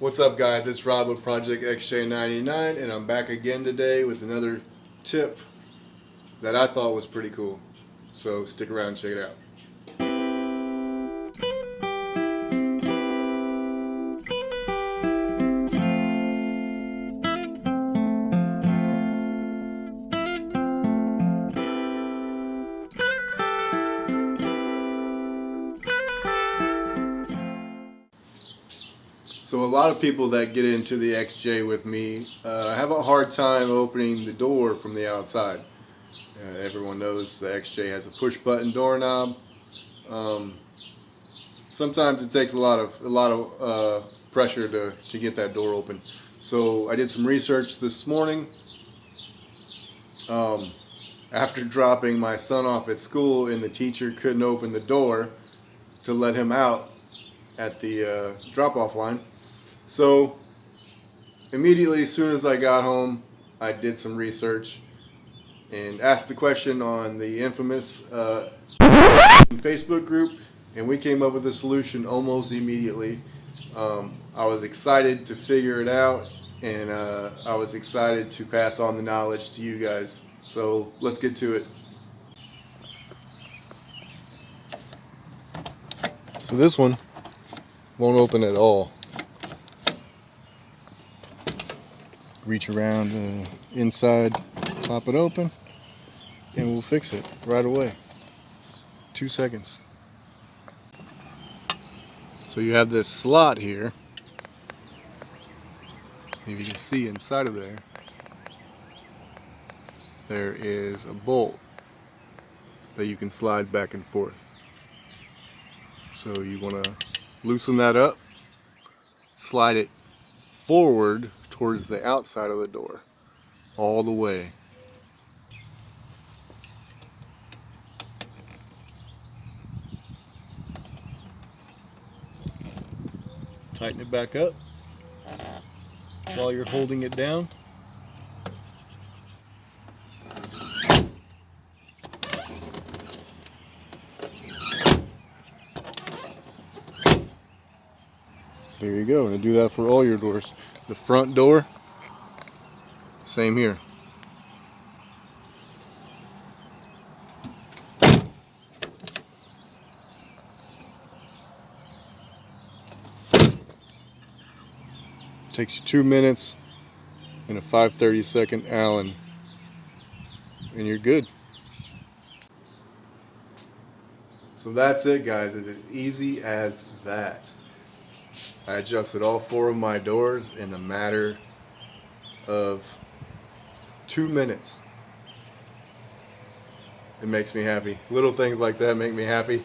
What's up, guys? It's Rob with Project XJ99, and I'm back again today with another tip that I thought was pretty cool. So stick around and check it out. So a lot of people that get into the XJ with me have a hard time opening the door from the outside. Everyone knows the XJ has a push button doorknob. Sometimes it takes a lot of pressure to get that door open. So I did some research this morning. After dropping my son off at school and the teacher couldn't open the door to let him out at the drop-off line. So immediately as soon as I got home, I did some research and asked the question on the infamous Facebook group, and we came up with a solution almost immediately. I was excited to figure it out, and I was excited to pass on the knowledge to you guys. So let's get to it. So this one won't open at all. Reach around inside, pop it open, and we'll fix it right away. 2 seconds. So you have this slot here. If you can see inside of there, there is a bolt that you can slide back and forth. So you want to loosen that up, slide it forward towards the outside of the door, all the way. Tighten it back up while you're holding it down. There you go, and do that for all your doors. The front door, same here. Takes you 2 minutes and a 5/32 Allen, and you're good. So that's it, guys. It's as easy as that. I adjusted all 4 of my doors in a matter of 2 minutes. It makes me happy. Little things like that make me happy.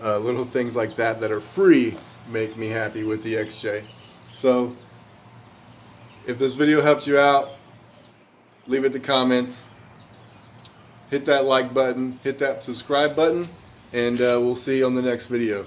Little things like that are free make me happy with the XJ. So if this video helped you out, leave it in the comments. Hit that like button, hit that subscribe button, and we'll see you on the next video.